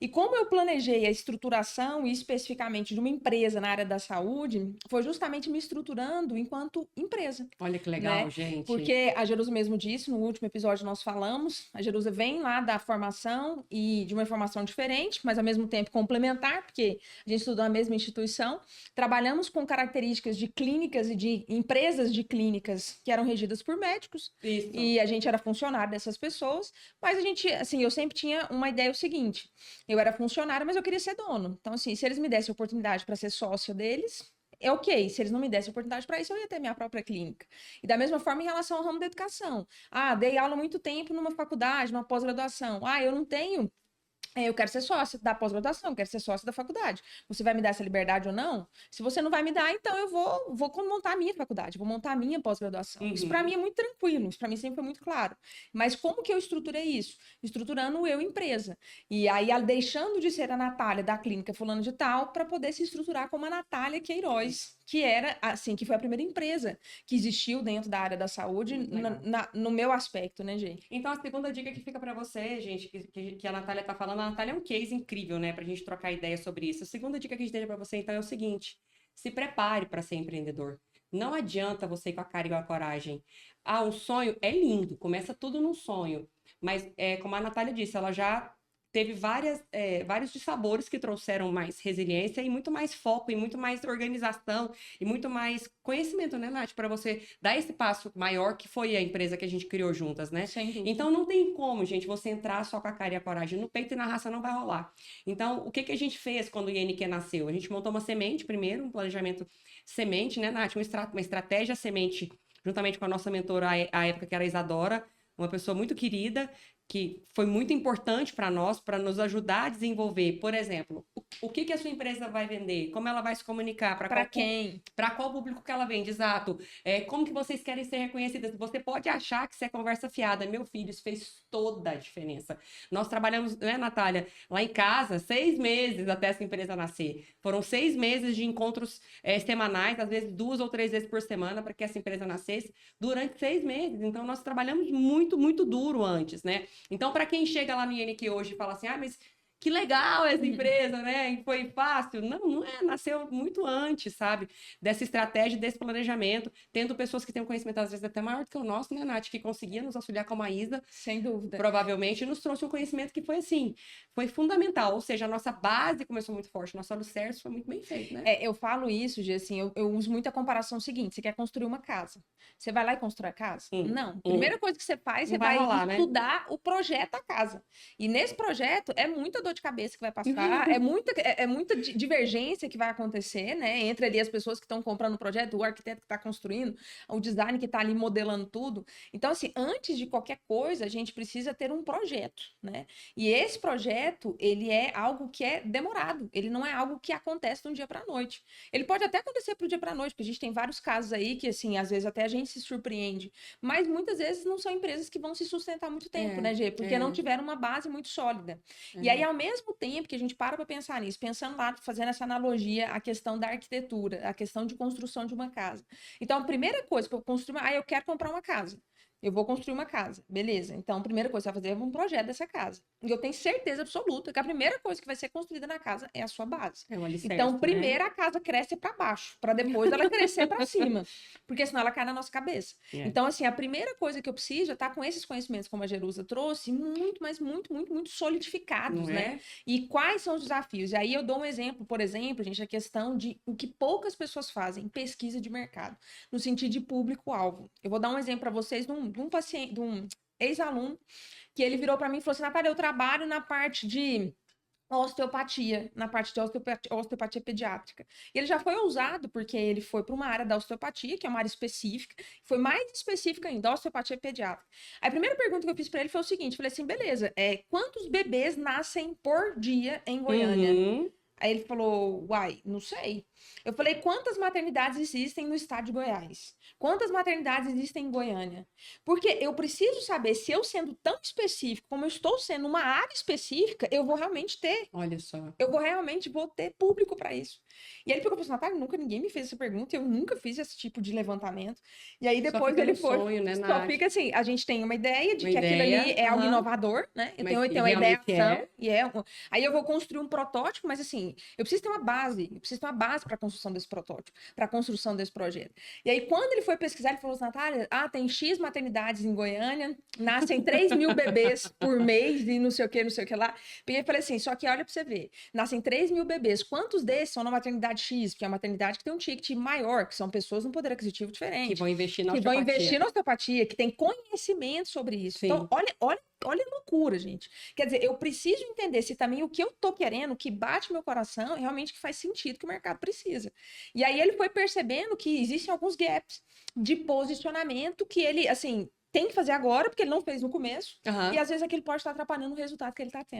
E como eu planejei a estruturação, e especificamente de uma empresa na área da saúde, foi justamente me estruturando enquanto empresa, Olha que legal, né? gente. Porque a Jerusa mesmo disse, no último episódio nós falamos, a Jerusa vem lá da formação e de uma formação diferente, mas ao mesmo tempo complementar, porque a gente estudou na mesma instituição, trabalhamos com características de clínicas e de empresas de clínicas que eram regidas por médicos, Isso. e a gente era funcionário dessas pessoas, mas a gente, assim, eu sempre tinha uma ideia o seguinte, eu era funcionária, mas eu queria ser dono. Então, assim, se eles me dessem oportunidade para ser sócia deles, é ok. Se eles não me dessem oportunidade para isso, eu ia ter minha própria clínica. E da mesma forma em relação ao ramo da educação. Ah, dei aula há muito tempo numa faculdade, numa pós-graduação. Ah, eu não tenho. Eu quero ser sócia da pós-graduação, quero ser sócia da faculdade. Você vai me dar essa liberdade ou não? Se você não vai me dar, então eu vou montar a minha faculdade, vou montar a minha pós-graduação. Isso para Uhum. mim é muito tranquilo, isso para mim sempre foi muito claro. Mas como que eu estruturei isso? Estruturando o eu empresa. E aí, deixando de ser a Natália da clínica fulano de tal, para poder se estruturar como a Natália Queiroz, que era, assim, que foi a primeira empresa que existiu dentro da área da saúde, Muito legal. no meu aspecto, né, gente? Então, a segunda dica que fica para você, gente, que a Natália tá falando, a Natália é um case incrível, né, pra gente trocar ideia sobre isso. A segunda dica que a gente deixa para você, então, é o seguinte: se prepare para ser empreendedor. Não adianta você ir com a cara e com a coragem. Ah, um sonho é lindo, começa tudo num sonho. Mas, como a Natália disse, ela já teve vários dissabores que trouxeram mais resiliência e muito mais foco, e muito mais organização, e muito mais conhecimento, né, Nath? Para você dar esse passo maior que foi a empresa que a gente criou juntas, né? Sem dúvida. Então não tem como, gente, você entrar só com a cara e a coragem no peito e na raça não vai rolar. Então, o que a gente fez quando o INQ nasceu? A gente montou uma semente primeiro, um planejamento semente, né, Nath? Uma estratégia semente, juntamente com a nossa mentora, à época, que era a Isadora, uma pessoa muito querida, que foi muito importante para nós, para nos ajudar a desenvolver, por exemplo, o que a sua empresa vai vender, como ela vai se comunicar, Para quem? para qual público que ela vende, exato. Como que vocês querem ser reconhecidas? Você pode achar que isso é conversa fiada. Meu filho, isso fez toda a diferença. Nós trabalhamos, né, Natália, lá em casa, 6 meses até essa empresa nascer. Foram 6 meses de encontros semanais, às vezes 2 ou 3 vezes por semana, para que essa empresa nascesse, durante 6 meses. Então, nós trabalhamos muito, muito duro antes, né? Então, para quem chega lá no INQ hoje e fala assim, ah, mas que legal essa empresa, né? E foi fácil. Não, não é. Nasceu muito antes, sabe? Dessa estratégia, desse planejamento, tendo pessoas que têm um conhecimento, às vezes, até maior do que o nosso, né, Nath? Que conseguia nos auxiliar como a Isa, Sem dúvida. provavelmente, nos trouxe um conhecimento que foi, assim, foi fundamental. Ou seja, a nossa base começou muito forte, nosso alicerce foi muito bem feito, né? Eu falo isso, Gi, assim, eu uso muito a comparação seguinte: você quer construir uma casa. Você vai lá e constrói a casa? Não. Primeira coisa que você faz, Não você vai vai rolar, né? estudar o projeto da casa. E nesse projeto é muita dor de cabeça que vai passar, é muita divergência que vai acontecer, né? Entre ali as pessoas que estão comprando o projeto, o arquiteto que está construindo, o design que está ali modelando tudo. Então, assim, antes de qualquer coisa, a gente precisa ter um projeto, né? E esse projeto, ele é algo que é demorado, ele não é algo que acontece de um dia para a noite. Ele pode até acontecer pro dia para a noite, porque a gente tem vários casos aí que, assim, às vezes até a gente se surpreende, mas muitas vezes não são empresas que vão se sustentar muito tempo, né, Gê? Porque não tiveram uma base muito sólida. E aí, ao mesmo tempo que a gente para pensar nisso, pensando lá, fazendo essa analogia à questão da arquitetura, à questão de construção de uma casa. Então, a primeira coisa para eu construir, eu quero comprar uma casa. Eu vou construir uma casa, beleza. Então, a primeira coisa que você vai fazer é um projeto dessa casa. E eu tenho certeza absoluta que a primeira coisa que vai ser construída na casa é a sua base. É o alicerce, Então, né? primeiro a casa cresce para baixo, para depois ela crescer para cima, porque senão ela cai na nossa cabeça. É. Então, assim, a primeira coisa que eu preciso é estar com esses conhecimentos, como a Jerusa trouxe, muito, mas muito, muito, muito solidificados, Não né? é? E quais são os desafios? E aí eu dou um exemplo, por exemplo, gente, a questão de o que poucas pessoas fazem, pesquisa de mercado, no sentido de público-alvo. Eu vou dar um exemplo para vocês de um paciente, de um ex-aluno, que ele virou para mim e falou assim: Natália, eu trabalho na parte de osteopatia, na parte de osteopatia pediátrica. E ele já foi ousado, porque ele foi para uma área da osteopatia, que é uma área específica, foi mais específica ainda, osteopatia pediátrica. A primeira pergunta que eu fiz para ele foi o seguinte: falei assim, beleza, quantos bebês nascem por dia em Goiânia? Uhum. Aí ele falou, uai, não sei. Eu falei, quantas maternidades existem no estado de Goiás? Quantas maternidades existem em Goiânia? Porque eu preciso saber se eu sendo tão específico como eu estou sendo numa área específica, eu vou realmente ter. Olha só. Eu vou ter público para isso. E aí ele ficou pensando, Natália, nunca ninguém me fez essa pergunta, eu nunca fiz esse tipo de levantamento. E aí Só depois fica ele no foi. sonho, né, Só Nath? fica assim, a gente tem uma ideia de Uma que aquilo ideia, ali é algo aham. inovador, né? Eu Mas tenho, eu que tenho uma realmente ideação, aí eu vou construir um protótipo, mas assim, eu preciso ter uma base, eu preciso ter uma base para a construção desse protótipo, para a construção desse projeto. E aí, quando ele foi pesquisar, ele falou assim, Natália, tem X maternidades em Goiânia, nascem 3.000 bebês por mês e não sei o que lá. Peguei e falei assim, só que olha para você ver, nascem 3.000 bebês, quantos desses são na maternidade X? Porque é uma maternidade que tem um ticket maior, que são pessoas num poder aquisitivo diferente. Que vão investir na que vão osteopatia. investir na osteopatia, que tem conhecimento sobre isso. Sim. Então, olha a loucura, gente. Quer dizer, eu preciso entender se também o que eu tô querendo, o que bate meu coração, realmente que faz sentido, que o mercado precisa. E aí ele foi percebendo que existem alguns gaps de posicionamento que ele, assim, tem que fazer agora, porque ele não fez no começo, Aham. e às vezes aquilo pode estar atrapalhando o resultado que ele está tendo.